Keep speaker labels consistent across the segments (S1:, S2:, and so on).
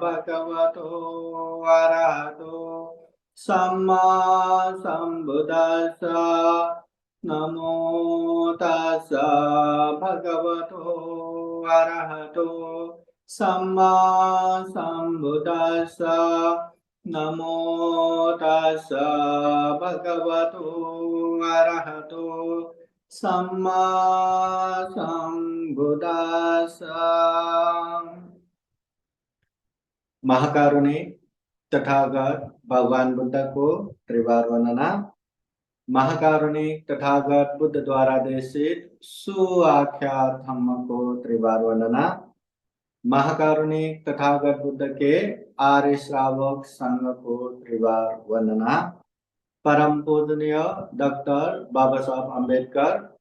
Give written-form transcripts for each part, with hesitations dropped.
S1: भगवतो अरहतो सम्मा सम्बुद्दस्स नमो तस्स भगवतो अरहतो सम्मा सम्बुद्दस्स नमो तस्स भगवतो अरहतो सम्मा सम्बुद्दस्स। महाकारुणिक तथागत भगवान बुद्ध को त्रिवार वंदना। महाकारुणिक तथागत बुद्ध द्वारा देशित सुआख्यात धम्म को त्रिवार वंदना। महाकारुणिक तथागत बुद्ध के आर्य श्रावक संघ को त्रिवार वंदना। परम पूजनीय डॉक्टर बाबा साहब अम्बेडकर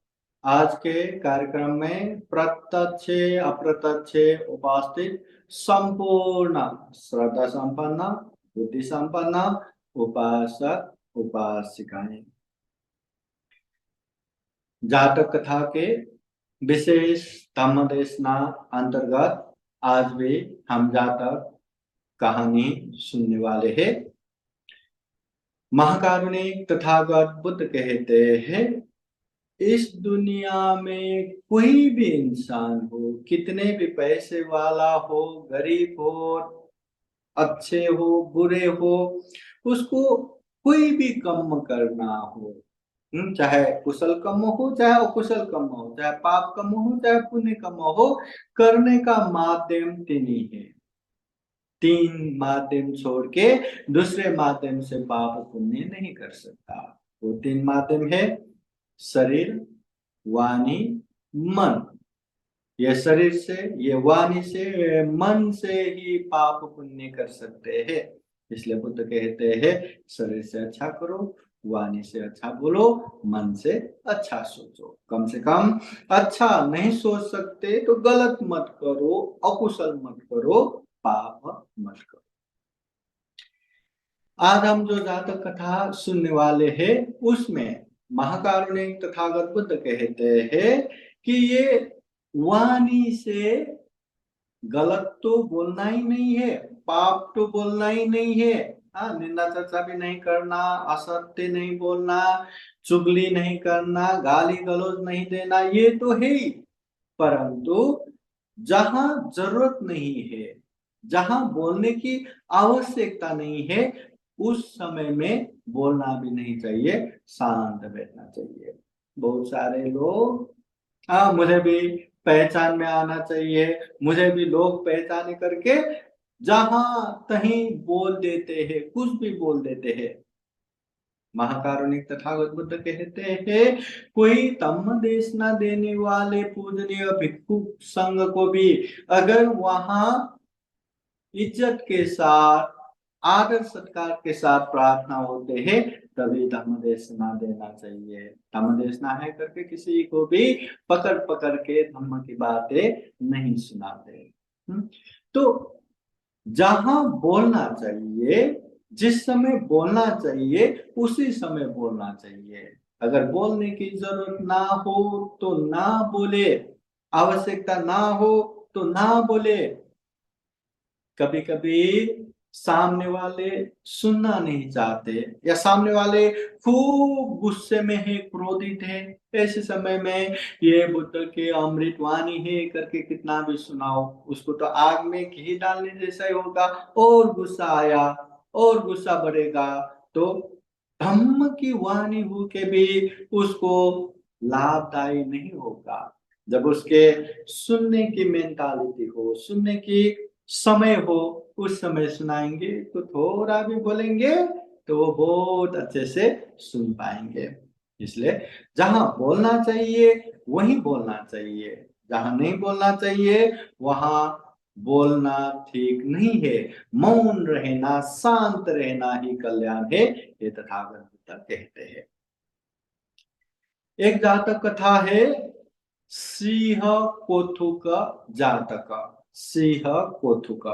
S1: आज के कार्यक्रम में प्रत्यक्ष अप्रत्यक्ष उपस्थित संपूर्ण श्रद्धा संपन्न बुद्धि संपन्न उपासक उपासिकाएं, जातक कथा के विशेष धम्म देशना अंतर्गत आज भी हम जातक कहानी सुनने वाले हैं। महाकारुणिक तथागत बुद्ध कहते हैं, इस दुनिया में कोई भी इंसान हो, कितने भी पैसे वाला हो, गरीब हो, अच्छे हो, बुरे हो, उसको कोई भी कर्म करना हो, चाहे कुशल कर्म हो चाहे अकुशल कर्म हो, चाहे पाप कर्म हो चाहे पुण्य कर्म हो, करने का माध्यम तीन ही है। तीन माध्यम छोड़ के दूसरे माध्यम से पाप पुण्य नहीं कर सकता। वो तीन माध्यम है शरीर, वाणी, मन। ये शरीर से, ये वाणी से, मन से ही पाप पुण्य कर सकते हैं। इसलिए बुद्ध कहते हैं, शरीर से अच्छा करो, वाणी से अच्छा बोलो, मन से अच्छा सोचो। कम से कम अच्छा नहीं सोच सकते तो गलत मत करो, अकुशल मत करो, पाप मत करो। आज हम जो जातक कथा सुनने वाले हैं उसमें महाकारुणिक तथागत बुद्ध कहते हैं कि ये वाणी से गलत तो बोलना ही नहीं है, पाप तो बोलना ही नहीं है। निंदा चर्चा भी नहीं करना, असत्य नहीं बोलना, चुगली नहीं करना, गाली गलौज नहीं देना, ये तो है ही। परंतु जहां जरूरत नहीं है, जहां बोलने की आवश्यकता नहीं है, उस समय में बोलना भी नहीं चाहिए, शांत बैठना चाहिए। बहुत सारे लोग मुझे भी पहचान में आना चाहिए, मुझे भी लोग पहचान करके जहां तहीं बोल देते हैं, कुछ भी बोल देते हैं। महाकारुणिक तथागत बुद्ध कहते हैं, कोई धम्म देशना देने वाले पूजनीय भिक्षु संघ को भी अगर वहां इज्जत के साथ, आदर सत्कार के साथ प्रार्थना होते हैं, तभी धम्म देशना देना चाहिए। धम्म देशना है करके किसी को भी पकड़ पकड़ के धम्म की बातें नहीं सुनाते। तो जहां बोलना चाहिए, जिस समय बोलना चाहिए उसी समय बोलना चाहिए। अगर बोलने की जरूरत ना हो तो ना बोले, आवश्यकता ना हो तो ना बोले। कभी कभी सामने वाले सुनना नहीं चाहते, या सामने वाले खूब गुस्से में है, क्रोधित है, ऐसे समय में ये बुद्ध के अमृत वाणी है करके कितना भी सुनाओ, उसको तो आग में घी डालने जैसा ही होगा। और गुस्सा आया और गुस्सा बढ़ेगा तो धम्म की वाणी हो के भी उसको लाभदायी नहीं होगा। जब उसके सुनने की मेंटालिटी हो, सुनने की समय हो, उस समय सुनाएंगे तो थोड़ा भी बोलेंगे तो वो बहुत अच्छे से सुन पाएंगे। इसलिए जहां बोलना चाहिए वहीं बोलना चाहिए, जहां नहीं बोलना चाहिए वहां बोलना ठीक नहीं है। मौन रहना, शांत रहना ही कल्याण है, ये तथागत बुद्ध कहते हैं। एक जातक कथा है, सिंह कोथुक जातक। सिंह कोथुक,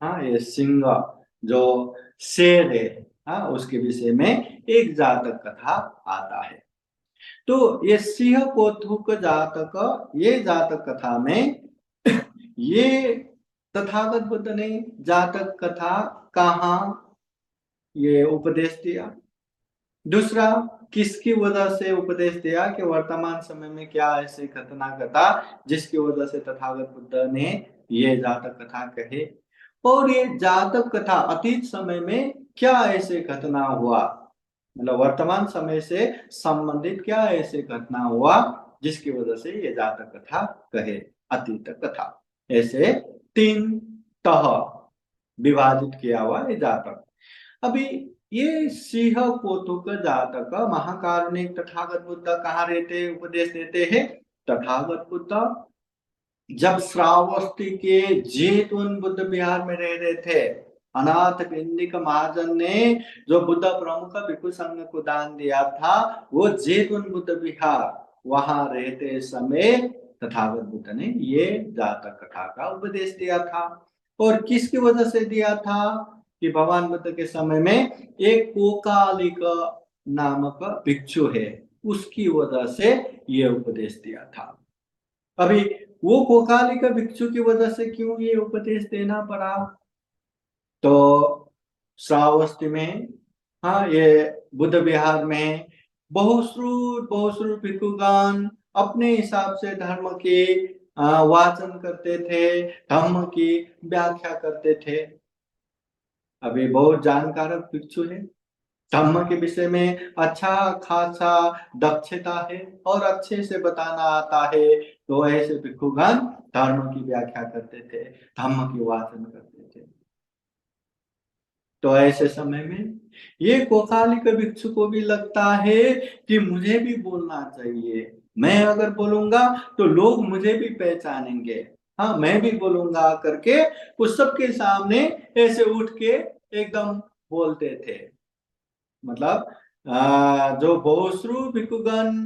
S1: ये सिंह जो शेर है, उसके विषय में एक जातक कथा आता है। तो ये सिंह कोथुक जातक, ये जातक कथा में ये तथागत बुद्ध ने जातक कथा कहाँ ये उपदेश दिया। दूसरा, किसकी वजह से उपदेश दिया कि वर्तमान समय में क्या ऐसी घटना घटा जिसकी वजह से तथागत बुद्ध ने ये जातक कथा कहे, और ये जातक कथा अतीत समय में क्या ऐसे घटना हुआ, मतलब वर्तमान समय से संबंधित क्या ऐसे घटना हुआ जिसकी वजह से ये जातक कथा कहे, अतीत कथा। ऐसे 3 तह विभाजित किया हुआ है जातक। अभी ये सिंह कौतुक जातक महाकारुणिक तथागत बुद्ध कहाँ रहते, उपदेश देते हैं। तथागत बुद्ध जब श्रावस्ती के जेतवन बुद्ध विहार में रह रहे थे, अनाथ पिंडिक महाजन ने जो बुद्ध प्रमुख भिक्षु संघ को दान दिया था, वो जेतवन बुद्ध विहार वहां रहते समय तथागत बुद्ध ने ये जातक कथा का उपदेश दिया था। और किसकी वजह से दिया था कि भगवान बुद्ध के समय में एक कोकालिक नामक भिक्षु है, उसकी वजह से ये उपदेश दिया था। अभी वो कोकालिक भिक्षु की वजह से क्यों ये उपदेश देना पड़ा, तो श्रावस्ती में, हाँ, ये बुद्ध विहार में बहुश्रुत भिक्षुगण अपने हिसाब से धर्म के वाचन करते थे, धर्म की व्याख्या करते थे। अभी बहुत जानकार भिक्षु है, धर्म के विषय में अच्छा खासा दक्षता है और अच्छे से बताना आता है, तो ऐसे भिक्षुगण धर्म की व्याख्या करते थे, धर्म की वाचन करते थे। तो ऐसे समय में ये कोकालिक भिक्षु को भी लगता है कि मुझे भी बोलना चाहिए, मैं अगर बोलूंगा तो लोग मुझे भी पहचानेंगे, हाँ मैं भी बोलूंगा करके उस सबके सामने ऐसे उठ के एकदम बोलते थे। मतलब जो बहुश्रुत भिक्षुगण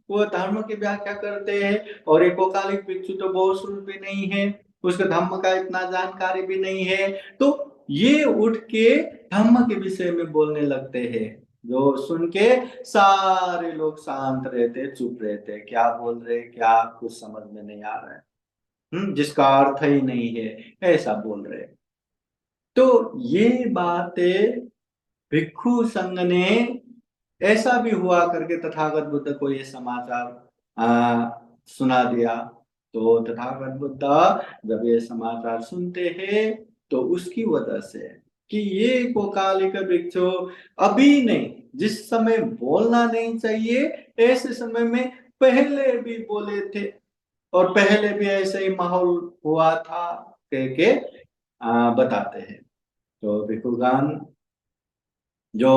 S1: वो धर्म की व्याख्या करते हैं, और एक कोकालिक भिक्षु तो बहुश्रुत भी नहीं है, उसके धर्म का इतना जानकारी भी नहीं है, तो ये उठ के धर्म के विषय में बोलने लगते हैं। जो सुन के सारे लोग शांत रहते, चुप रहते, क्या बोल रहे, क्या कुछ समझ में नहीं आ रहा है, जिसका अर्थ ही नहीं है, ऐसा बोल रहे। तो ये बातें भिक्षु संघ ने, ऐसा भी हुआ करके तथागत बुद्ध को ये समाचार सुना दिया। तो तथागत बुद्ध जब ये समाचार सुनते हैं तो उसकी वजह से कि ये कोकालिक भिक्षु अभी नहीं, जिस समय बोलना नहीं चाहिए ऐसे समय में पहले भी बोले थे, और पहले भी ऐसे ही माहौल हुआ था कह के बताते हैं। तो भिक्षुगण जो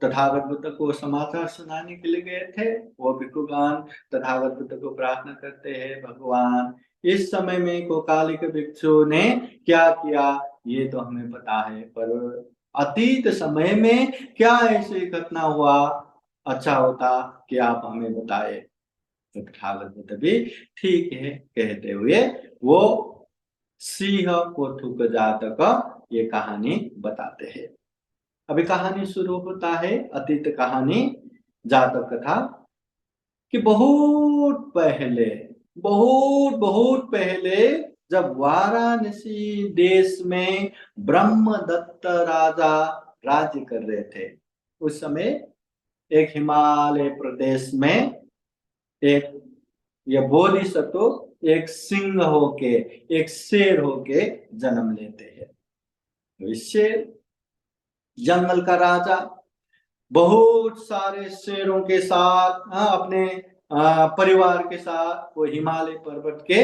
S1: तथागत बुद्ध को समाचार सुनाने के लिए गए थे, वो भिक्षुगण तथागत बुद्ध को प्रार्थना करते हैं, भगवान इस समय में कोकालिक भिक्षु ने क्या किया ये तो हमें पता है, पर अतीत समय में क्या ऐसी घटना हुआ, अच्छा होता कि आप हमें बताए। तो तथागत बुद्ध भी ठीक है कहते हुए वो सिंह कौतुक जातक ये कहानी बताते हैं। अभी कहानी शुरू होता है, अतीत कहानी जातक कथा, कि बहुत बहुत पहले जब वाराणसी देश में ब्रह्मदत्त राजा राज्य कर रहे थे, उस समय एक हिमालय प्रदेश में एक ये बोधिसत्व एक सिंह होके, एक शेर होके जन्म लेते हैं। तो इस शेर जंगल का राजा बहुत सारे शेरों के साथ, अपने परिवार के साथ वो हिमालय पर्वत के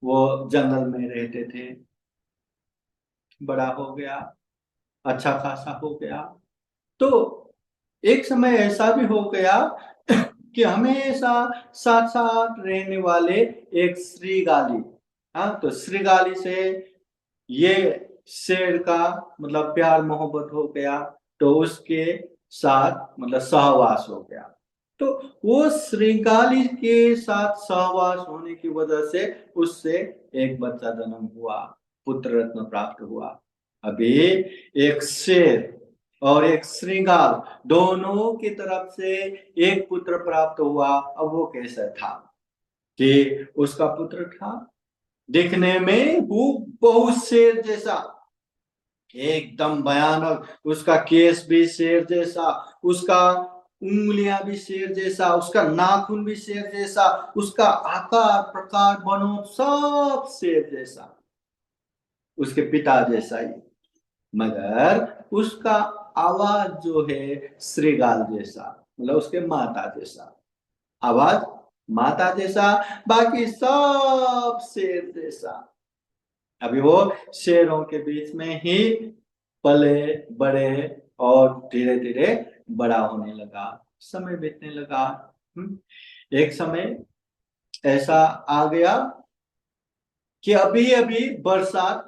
S1: वो जंगल में रहते थे। बड़ा हो गया, अच्छा खासा हो गया, तो एक समय ऐसा भी हो गया कि हमेशा साथ साथ रहने वाले एक श्रीगाली, हाँ, तो श्रीगाली से ये शेर का मतलब प्यार मोहब्बत हो गया, तो उसके साथ मतलब सहवास हो गया। तो वो श्रृंगाली के साथ सहवास होने की वजह से उससे एक बच्चा जन्म हुआ, पुत्र रत्न प्राप्त हुआ। अभी एक शेर और एक श्रृंगाल दोनों की तरफ से एक पुत्र प्राप्त हुआ। अब वो कैसा था कि उसका पुत्र था दिखने में बहुत शेर जैसा, एकदम भयानक। उसका केस भी शेर जैसा, उसका उंगलियां भी शेर जैसा, उसका नाखून भी शेर जैसा, उसका आकार प्रकार बनोट सब शेर जैसा, उसके पिता जैसा ही। मगर उसका आवाज जो है श्रीगाल जैसा, मतलब उसके माता जैसा आवाज, माता जैसा, बाकी सब शेर जैसा। अभी वो शेरों के बीच में ही पले बड़े और धीरे धीरे बड़ा होने लगा, समय बीतने लगा। एक समय ऐसा आ गया कि अभी अभी बरसात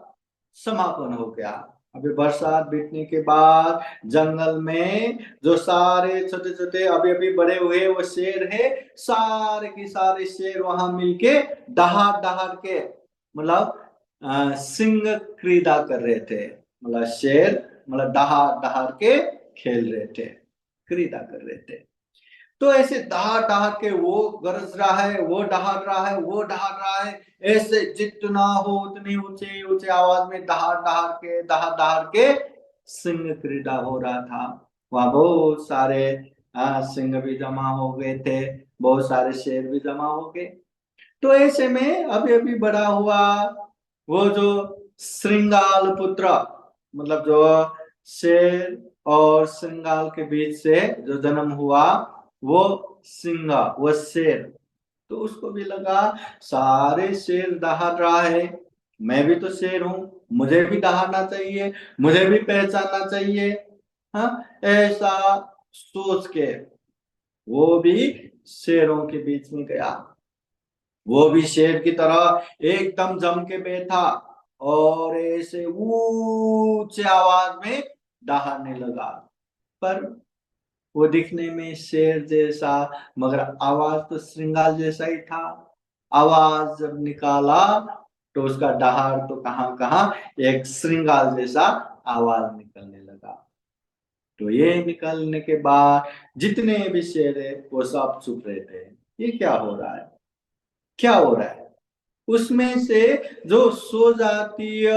S1: समापन हो गया। अभी बरसात बीतने के बाद जंगल में जो सारे छोटे छोटे अभी अभी बड़े हुए वो शेर है, सारे के सारे शेर वहां मिलके दहाड़ दहाड़ के, मतलब सिंह क्रीड़ा कर रहे थे। मतलब शेर, मतलब दहाड़ दहाड़ के खेल रहे थे, क्रीड़ा कर रहे थे। तो ऐसे दहाड़ दहाड़ के वो गरज रहा है, वो दहाड़ रहा है, वो दहाड़ रहा है, ऐसे जितना हो उतनी ऊंचे ऊंचे आवाज में दहाड़ दहाड़ के सिंह क्रीड़ा हो रहा था। वहां बहुत सारे सिंह भी जमा हो गए थे, बहुत सारे शेर भी जमा हो गए। तो ऐसे में अभी अभी बड़ा हुआ वो जो श्रृंगाल पुत्र, मतलब जो शेर और श्रृंगाल के बीच से जो जन्म हुआ, वो सिंह, वो शेर। तो उसको भी लगा सारे शेर दहाड़ रहा है, मैं भी तो शेर हूं, मुझे भी दहाड़ना चाहिए, मुझे भी पहचानना चाहिए। हाँ, ऐसा सोच के वो भी शेरों के बीच में गया। वो भी शेर की तरह एकदम जम के बैठा और ऐसे ऊंचे आवाज में दहाड़ने लगा। पर वो दिखने में शेर जैसा, मगर आवाज तो श्रृंगाल जैसा ही था। आवाज जब निकाला तो उसका दहाड़ तो कहां कहां, एक श्रृंगाल जैसा आवाज निकलने लगा। तो ये निकलने के बाद जितने भी शेर है वो सब चुप रहे थे, ये क्या हो रहा है, क्या हो रहा है। उसमें से जो सो जातीय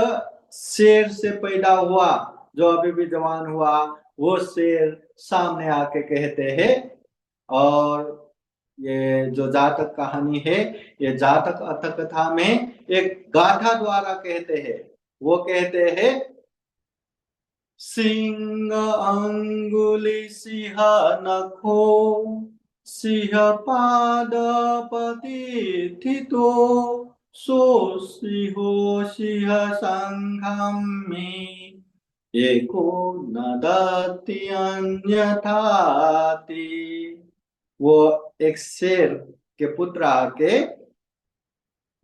S1: शेर से पैदा हुआ, जो अभी भी जवान हुआ, वो शेर सामने आके कहते हैं। और ये जो जातक कहानी है, ये जातक अर्थ कथा में एक गाथा द्वारा कहते हैं। वो कहते हैं, सिंह अंगुली सिंह नखो, सिंह पाद पतिथितो, सो सिंहो सिंह संघम में, एको नदति अन्यथाति। वो एक शेर के पुत्र आके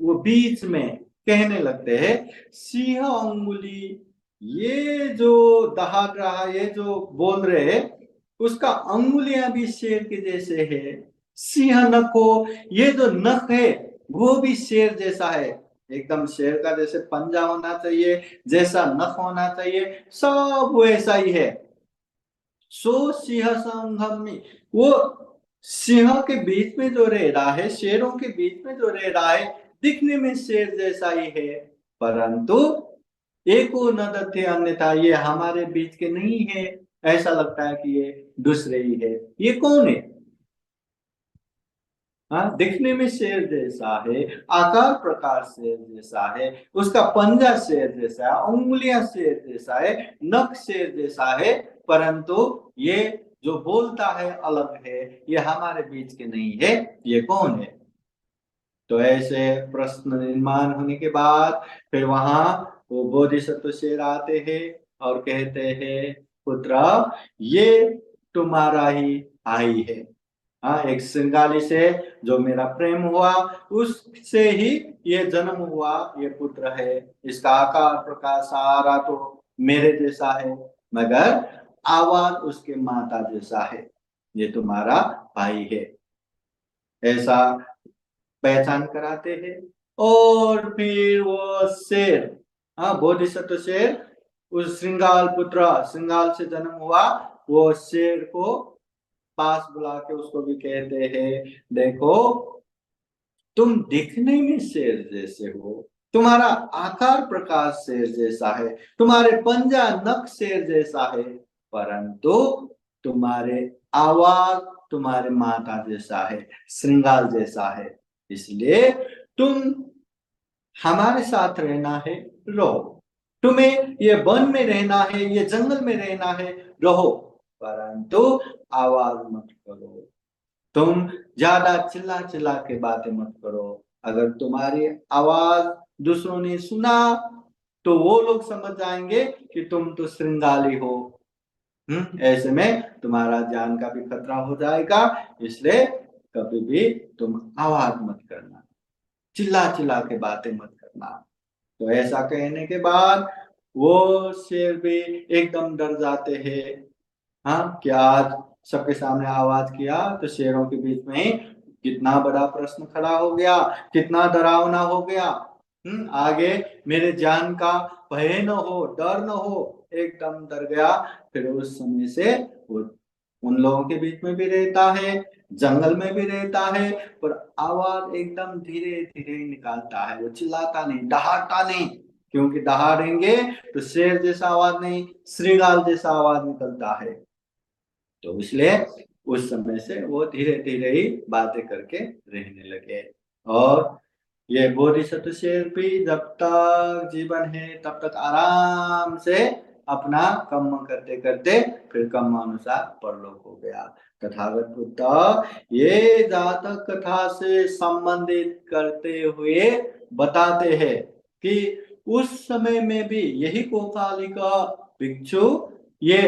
S1: वो बीच में कहने लगते हैं, सिंह अंगुली, ये जो दहाड़ रहा, ये जो बोल रहे हैं, उसका अंगुलियां भी शेर के जैसे है। सिंह नखो, ये जो नख है वो भी शेर जैसा है, एकदम शेर का जैसे पंजा होना चाहिए, जैसा नख होना चाहिए, सब वैसा ही है। सो सिंह संगम में, वो सिंह के बीच में जो रह रहा है, शेरों के बीच में जो रह रहा है, दिखने में शेर जैसा ही है, परंतु एको न तथ्य अन्यथा, ये हमारे बीच के नहीं है, ऐसा लगता है कि ये दूसरे ही है। ये कौन है? हाँ, दिखने में शेर जैसा है, आकार प्रकार शेर जैसा है, उसका पंजा शेर जैसा है, उंगलियां शेर जैसा है, नख शेर जैसा है, परंतु ये जो बोलता है अलग है, ये हमारे बीच के नहीं है, ये कौन है? तो ऐसे प्रश्न निर्माण होने के बाद फिर वहां वो बोधिसत्व शेर आते हैं और कहते हैं, पुत्र, ये तुम्हारा ही भाई है। हाँ, एक श्रृंगाली से जो मेरा प्रेम हुआ, उससे ही ये जन्म हुआ, ये पुत्र है। इसका आकार प्रकार सारा तो मेरे जैसा है, मगर आवाज उसके माता जैसा है। ये तुम्हारा भाई है, ऐसा पहचान कराते हैं। और फिर वो शेर, हाँ, बोधिसत्व शेर, उस श्रृंगाल पुत्र, श्रृंगाल से जन्म हुआ, वो शेर को पास बुला के उसको भी कहते हैं, देखो, तुम दिखने में शेर जैसे हो, तुम्हारा आकार प्रकाश शेर जैसा है, तुम्हारे पंजा नख शेर जैसा है, परंतु तुम्हारे आवाज तुम्हारे माता जैसा है, श्रृंगार जैसा है। इसलिए तुम हमारे साथ रहना है, रहो। तुम्हें ये वन में रहना है, ये जंगल में रहना है, रहो, परंतु आवाज मत करो। तुम ज्यादा चिल्ला चिल्ला के बातें मत करो। अगर तुम्हारी आवाज दूसरों ने सुना तो वो लोग समझ जाएंगे कि तुम तो श्रृंगाली हो। ऐसे में तुम्हारा जान का भी खतरा हो जाएगा। इसलिए कभी भी तुम आवाज मत करना, चिल्ला चिल्ला के बातें मत करना। तो ऐसा कहने के बाद वो शेर भी एकदम डर जाते हैं। हाँ, क्या आज सबके सामने आवाज किया तो शेरों के बीच में कितना बड़ा प्रश्न खड़ा हो गया, कितना डरावना हो गया। आगे मेरे जान का भय न हो, डर न हो, एकदम डर गया। फिर उस समय से वो उन लोगों के बीच में भी रहता है, जंगल में भी रहता है, पर आवाज एकदम धीरे धीरे निकालता है। वो चिल्लाता नहीं, दहाड़ता नहीं, क्योंकि दहाड़ेंगे तो शेर जैसा आवाज नहीं, श्रृंगार जैसा आवाज निकलता है। तो इसलिए उस समय से वो धीरे धीरे ही बातें करके रहने लगे। और ये बोधिसत्व शेर भी जब तक जीवन है तब तक आराम से अपना कर्म करते करते फिर कर्म अनुसार परलोक हो गया। तथागत बुद्ध ये जातक कथा से संबंधित करते हुए बताते हैं कि उस समय में भी यही कोकालिका भिक्षु ये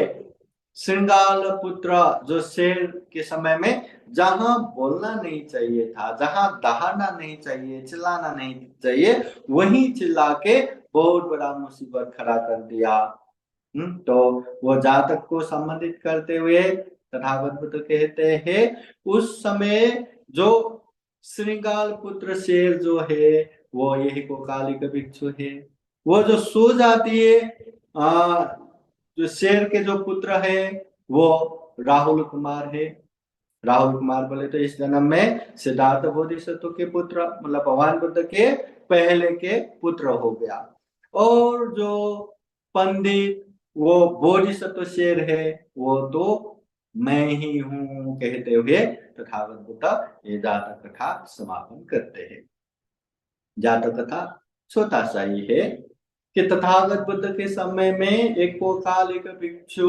S1: श्रृंगाल पुत्र जो शेर के समय में जहां बोलना नहीं चाहिए था, जहां दहाड़ना नहीं चाहिए, चिल्लाना नहीं चाहिए, वहीं चिल्ला के बहुत बड़ा मुसीबत खड़ा कर दिया। तो वो जातक को संबंधित करते हुए तथागत बुद्ध कहते हैं उस समय जो श्रृंगाल पुत्र शेर जो है वो यही कोकालिक भिक्षु है। वो जो सो जाती है, जो शेर के जो पुत्र है वो राहुल कुमार है। राहुल कुमार बोले तो इस जन्म में सिद्धार्थ बोधिसत्व के पुत्र, मतलब भगवान बुद्ध के पहले के पुत्र हो गया। और जो पंडित वो बोधिसत्व शेर है वो तो मैं ही हूं कहते हुए तथागत बुद्ध ये जातक कथा समापन करते हैं। जातक कथा छोटा सा ही है कि तथागत बुद्ध के समय में एक कालिक भिक्षु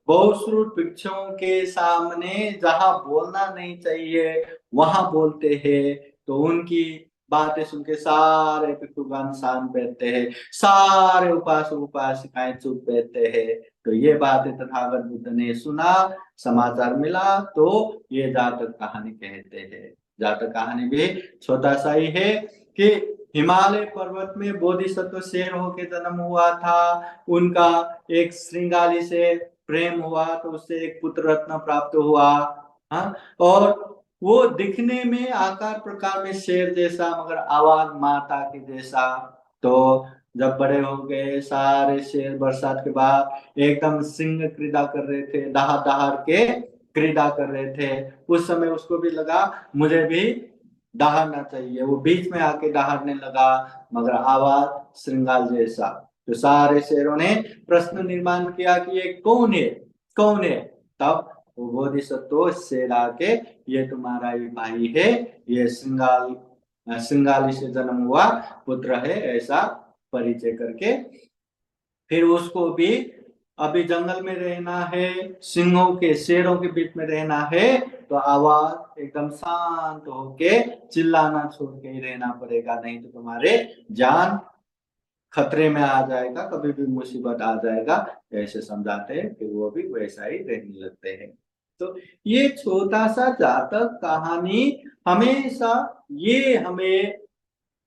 S1: बहुश्रुत भिक्षुओं के सामने जहां बोलना नहीं चाहिए वहां बोलते हैं। तो उनकी बातें सुन के सारे भिक्षुगण शांत बैठते हैं, सारे उपासक उपासिकाएं चुप बैठते हैं। तो ये बातें तथागत बुद्ध ने सुना, समाचार मिला, तो ये जातक कहानी कहते हैं। जातक कहानी भी छोटा सा ही है कि हिमालय पर्वत में बोधिसत्व शेर होके जन्म हुआ था। उनका एक श्रृंगाली से प्रेम हुआ तो उससे एक पुत्र रत्न प्राप्त हुआ। हाँ, और वो दिखने में आकार प्रकार में शेर जैसा मगर आवाज माता के जैसा। तो जब बड़े हो गए सारे शेर बरसात के बाद एकदम सिंह क्रीड़ा कर रहे थे, दहाड़ दहाड़ के क्रीड़ा कर रहे थे। उस समय उसको भी लगा मुझे भी दहाड़ना चाहिए, वो बीच में आके दहाड़ने लगा मगर आवाज श्रृंगार जैसा। तो सारे शेरों ने प्रश्न निर्माण किया कि ये कौन है, कौन है। तब वो बोधिसत्व शेर आके ये तुम्हारा ही भाई है, ये श्रृंगाली से जन्म हुआ पुत्र है, ऐसा परिचय करके फिर उसको भी अभी जंगल में रहना है, सिंहों के शेरों के बीच में रहना है, तो आवाज एकदम शांत होके चिल्लाना छोड़ के ही रहना पड़ेगा, नहीं तो तुम्हारे जान खतरे में आ जाएगा, कभी भी मुसीबत आ जाएगा। ऐसे समझाते हैं, फिर वो भी वैसा ही रहने लगते हैं। तो ये छोटा सा जातक कहानी हमेशा ये हमें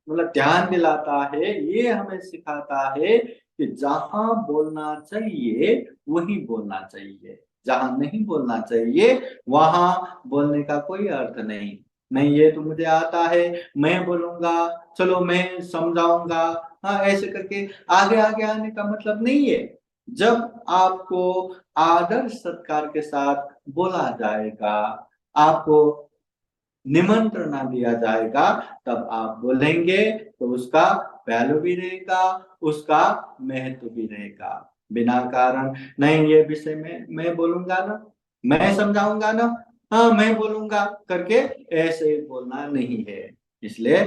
S1: मतलब ध्यान दिलाता है, ये हमें सिखाता है कि जहां बोलना चाहिए वही बोलना चाहिए, जहां नहीं बोलना चाहिए वहां बोलने का कोई अर्थ नहीं। नहीं ये तो मुझे आता है, मैं बोलूंगा, चलो मैं समझाऊंगा, हाँ ऐसे करके आगे आगे आने का मतलब नहीं है। जब आपको आदर सत्कार के साथ बोला जाएगा, आपको निमंत्रणा दिया जाएगा तब आप बोलेंगे, तो उसका वैल्यू भी रहेगा, उसका महत्व भी रहेगा। बिना कारण नहीं ये विषय में मैं बोलूंगा ना, मैं समझाऊंगा ना, हाँ मैं बोलूंगा करके ऐसे ही बोलना नहीं है। इसलिए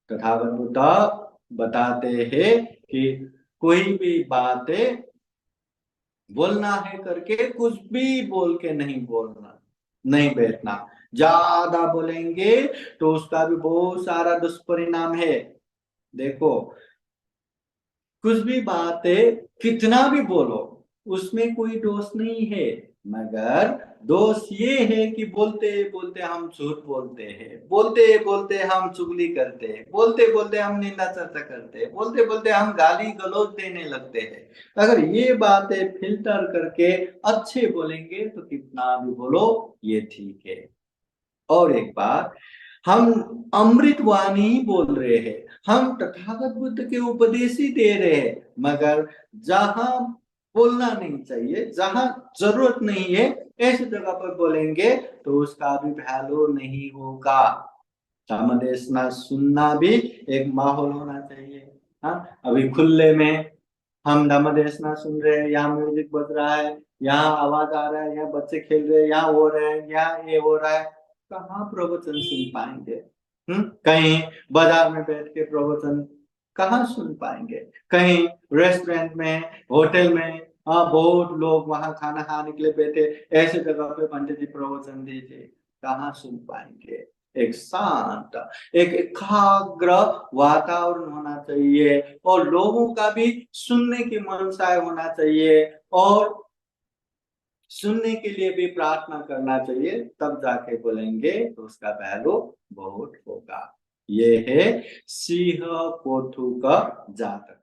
S1: तथागत बुद्ध बताते हैं कि कोई भी बातें बोलना है करके कुछ भी बोल के नहीं बोलना, नहीं बैठना। ज्यादा बोलेंगे तो उसका भी बहुत सारा दुष्परिणाम है। देखो, कुछ भी बातें कितना भी बोलो उसमें कोई दोष नहीं है, मगर दोष ये है कि बोलते बोलते हम झूठ बोलते हैं, बोलते बोलते हम चुगली करते हैं, बोलते बोलते हम निंदा चर्चा करते हैं, बोलते बोलते हम गाली गलौज देने लगते हैं। अगर ये बातें फिल्टर करके अच्छे बोलेंगे तो कितना भी बोलो ये ठीक है। और एक बात, हम अमृत वाणी बोल रहे हैं, हम तथागत बुद्ध के उपदेश ही दे रहे हैं, मगर जहां बोलना नहीं चाहिए, जहां जरूरत नहीं है, ऐसी जगह पर बोलेंगे तो उसका भी वैल्यू नहीं होगा। धर्मदेशना सुनना भी एक माहौल होना चाहिए। हाँ, अभी खुले में हम धर्मदेशना सुन रहे हैं, यहाँ म्यूजिक बज रहा है, यहाँ आवाज आ रहा है, यहाँ बच्चे खेल रहे हैं, यहाँ हो रहे हैं, यहाँ ये हो रहा है, कहाँ प्रवचन सुन पाएंगे? कहीं बाजार में बैठ के प्रवचन कहाँ सुन पाएंगे? कहीं रेस्टोरेंट में, होटल में, हाँ बहुत लोग वहां खाना खाने के लिए बैठे, ऐसे जगह पे पंडित जी प्रवचन दीजिए, कहाँ सुन पाएंगे? एक शांत, एक एकाग्र वातावरण होना चाहिए, और लोगों का भी सुनने की मनसा होना चाहिए, और सुनने के लिए भी प्रार्थना करना चाहिए, तब जाके बोलेंगे तो उसका वैल्यू बहुत होगा। ये है सिंह पोथु का जातक।